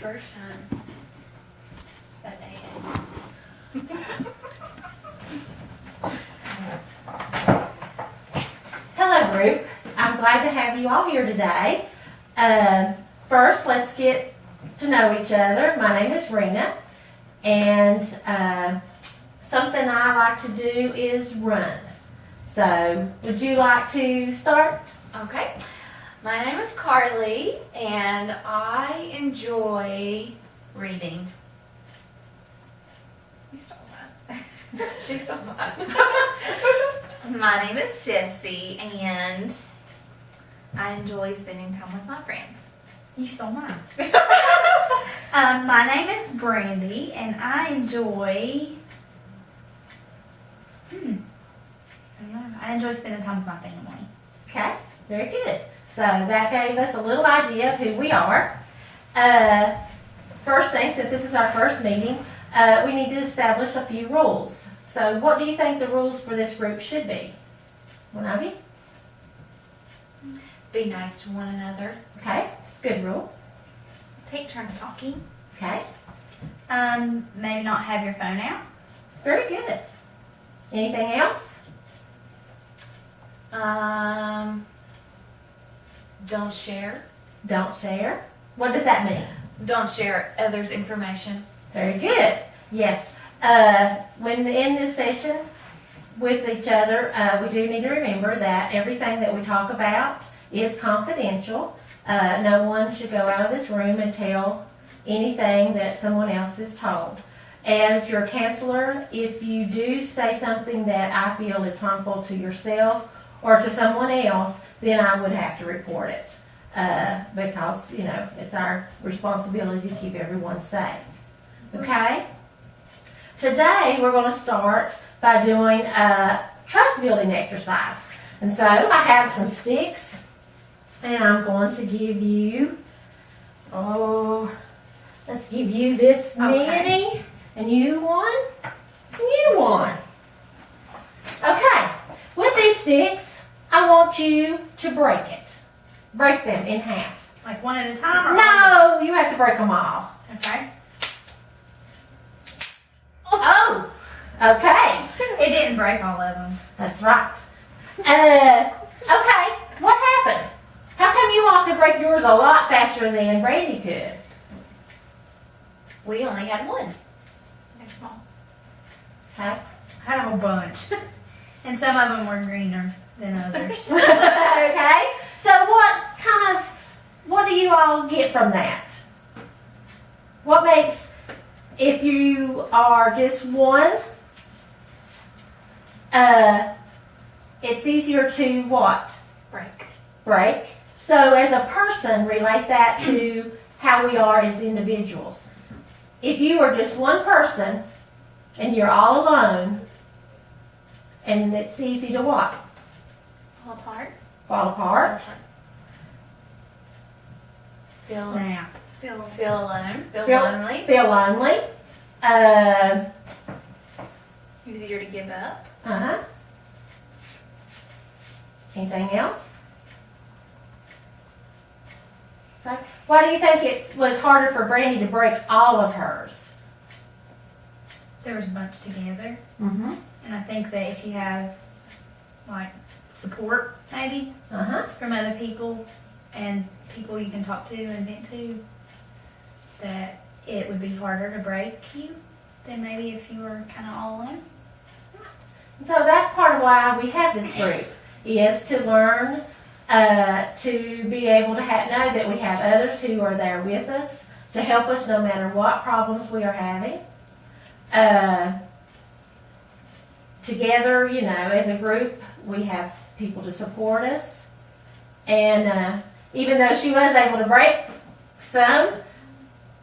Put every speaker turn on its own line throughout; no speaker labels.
first time that they
Hello group, I'm glad to have you all here today. First, let's get to know each other. My name is Rena, and something I like to do is run. So, would you like to start?
Okay. My name is Carly, and I enjoy reading. You stole that. She stole that. My name is Jessie, and I enjoy spending time with my friends.
You stole mine. My name is Brandy, and I enjoy. I enjoy spending time with my family.
Okay, very good. So that gave us a little idea of who we are. First thing, since this is our first meeting, we need to establish a few rules. So what do you think the rules for this group should be? One of you?
Be nice to one another.
Okay, it's a good rule.
Take turns talking.
Okay,
Maybe not have your phone out.
very good. Anything else?
Don't share.
Don't share. What does that mean?
Don't share others' information.
Very good. Yes. When in this session with each other, we do need to remember that everything that we talk about is confidential. No one should go out of this room and tell anything that someone else is told. As your counselor, if you do say something that I feel is harmful to yourself or to someone else, then I would have to report it. Because, it's our responsibility to keep everyone safe. Okay? Today, we're going to start by doing a trust building exercise. And so, I have some sticks, and I'm going to give you, let's give you this many, and you one, and you one. Okay, with these sticks, I want you to break it. Break them in half.
Like one at a time or
No, you have to break them all.
Okay.
Oh, okay.
It didn't break all of them.
That's right. Okay, what happened? How come you all could break yours a lot faster than Brandy could?
We only had one.
They're small.
Okay.
I had a whole bunch. And some of them were greener than others.
Okay, so what do you all get from that? What makes, if you are just one, it's easier to what? Break. So as a person, relate that to how we are as individuals. If you are just one person and you're all alone, and it's easy to what?
Fall apart.
Fall apart.
Feel
Snap.
alone. Feel
Feel-
lonely.
Feel lonely.
Easier to give up.
Uh-huh. Anything else? Okay. Why do you think it was harder for Brandy to break all of hers?
There was a bunch together.
Mm-hmm.
And I think that if you have, like, support, maybe,
Uh-huh.
from other people and people you can talk to and vent to, that it would be harder to break you than maybe if you were kind of all alone.
So that's part of why we have this group, is to learn to be able to know that we have others who are there with us to help us no matter what problems we are having. Together, as a group, we have people to support us. And even though she was able to break some,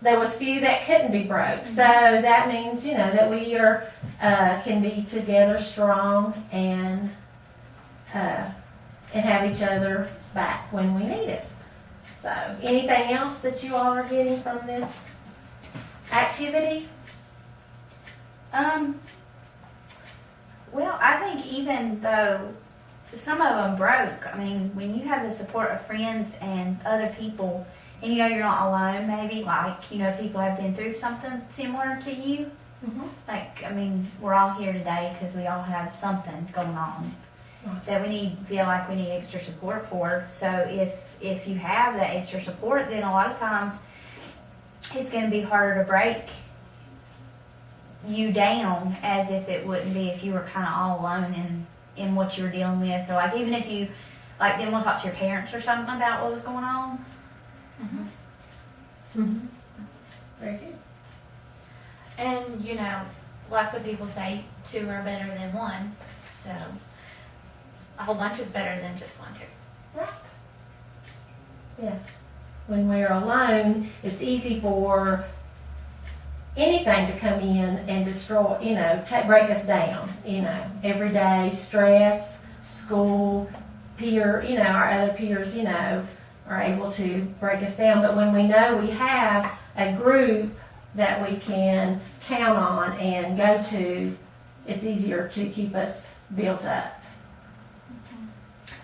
there was few that couldn't be broke. So that means, that we are can be together strong and have each other's back when we need it. So anything else that you all are getting from this activity?
Well, I think even though some of them broke, I mean, when you have the support of friends and other people, and you know you're not alone. Maybe like people have been through something similar to you. Like I mean, we're all here today because we all have something going on that we feel like we need extra support for. So if you have that extra support, then a lot of times it's going to be harder to break you down as if it wouldn't be if you were kind of all alone in what you were dealing with, or like even if you like didn't want to talk to your parents or something about what was going on.
Very good.
And lots of people say two are better than one, so a whole bunch is better than just one, too.
Right. Yeah. When we're alone, it's easy for anything to come in and destroy, break us down. Every day, stress, school, peer, our other peers, are able to break us down. But when we know we have a group that we can count on and go to, it's easier to keep us built up.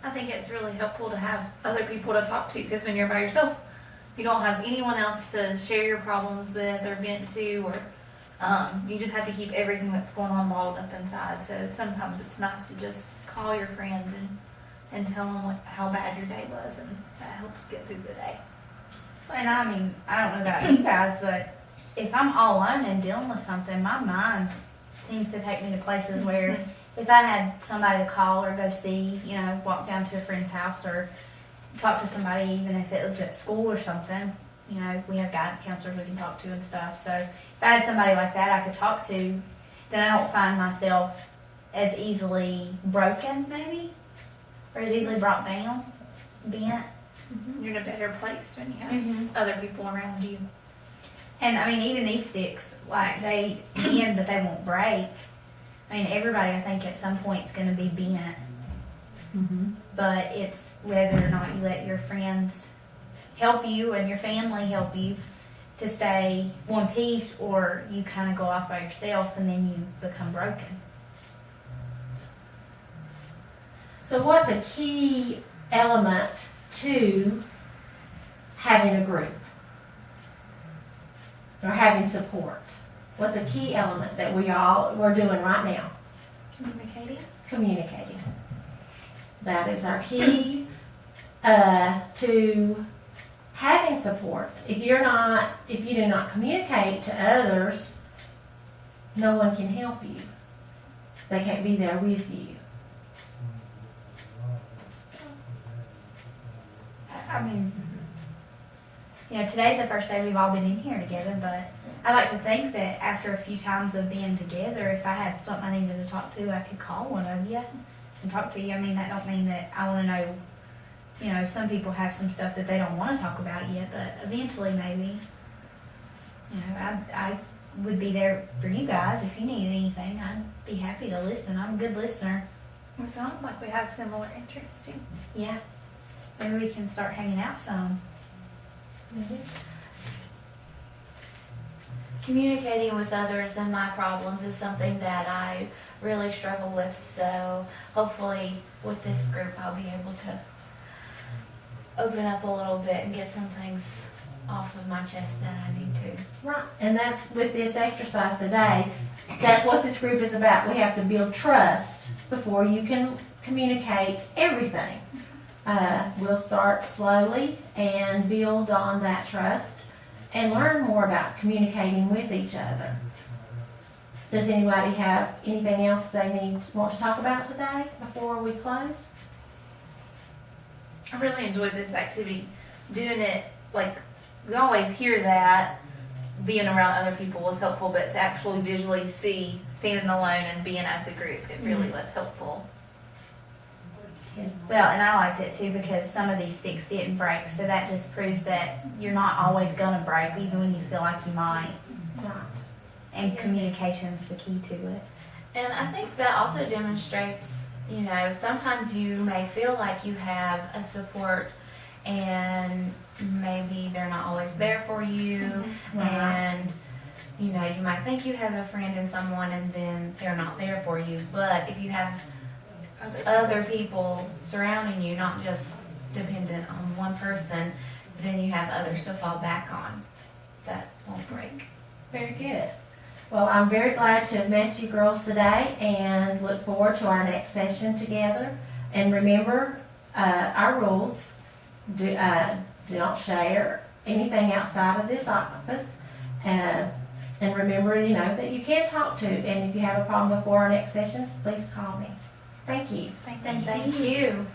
I think it's really helpful to have other people to talk to, because when you're by yourself, you don't have anyone else to share your problems with or vent to, or you just have to keep everything that's going on bottled up inside. So sometimes it's nice to just call your friend and tell them how bad your day was, and that helps get through the day.
And I mean, I don't know about you guys, but if I'm all alone and dealing with something, my mind seems to take me to places where if I had somebody to call or go see, walk down to a friend's house or talk to somebody, even if it was at school or something, we have guidance counselors we can talk to and stuff. So if I had somebody like that I could talk to, then I don't find myself as easily broken, maybe, or as easily brought down, bent.
You're in a better place when you have other people around you.
And I mean, even these sticks, like they bend, but they won't break. I mean, everybody, I think, at some point is going to be bent. But it's whether or not you let your friends help you and your family help you to stay one piece, or you kind of go off by yourself and then you become broken.
So what's a key element to having a group or having support? What's a key element that we're doing right now? Communicating. That is our key to having support. If you do not communicate to others, no one can help you. They can't be there with you.
I mean, today's the first day we've all been in here together, but I like to think that after a few times of being together, if I had something I needed to talk to, I could call one of you and talk to you. I mean, that don't mean that I want to know, some people have some stuff that they don't want to talk about yet, but eventually maybe, I would be there for you guys. If you needed anything, I'd be happy to listen. I'm a good listener.
It sounds like we have similar interests too.
Yeah. Maybe we can start hanging out some.
Communicating with others and my problems is something that I really struggle with, so hopefully with this group I'll be able to open up a little bit and get some things off of my chest that I need to.
Right, and that's with this exercise today. That's what this group is about. We have to build trust before you can communicate everything. We'll start slowly and build on that trust and learn more about communicating with each other. Does anybody have anything else they want to talk about today before we close?
I really enjoyed this activity. Doing it, we always hear that being around other people was helpful, but to actually visually see standing alone and being as a group, it really was helpful.
Well, and I liked it too because some of these sticks didn't break, so that just proves that you're not always gonna break, even when you feel like you might.
Right.
And communication's the key to it.
And I think that also demonstrates, sometimes you may feel like you have a support and maybe they're not always there for you, and you might think you have a friend in someone and then they're not there for you. But if you have other people surrounding you, not just dependent on one person, but then you have others to fall back on that won't break.
Very good. Well, I'm very glad to have met you girls today and look forward to our next session together. And remember, our rules, do not share anything outside of this office. And remember, that you can talk to. And if you have a problem before our next sessions, please call me. Thank you.
Thank you.
Thank you.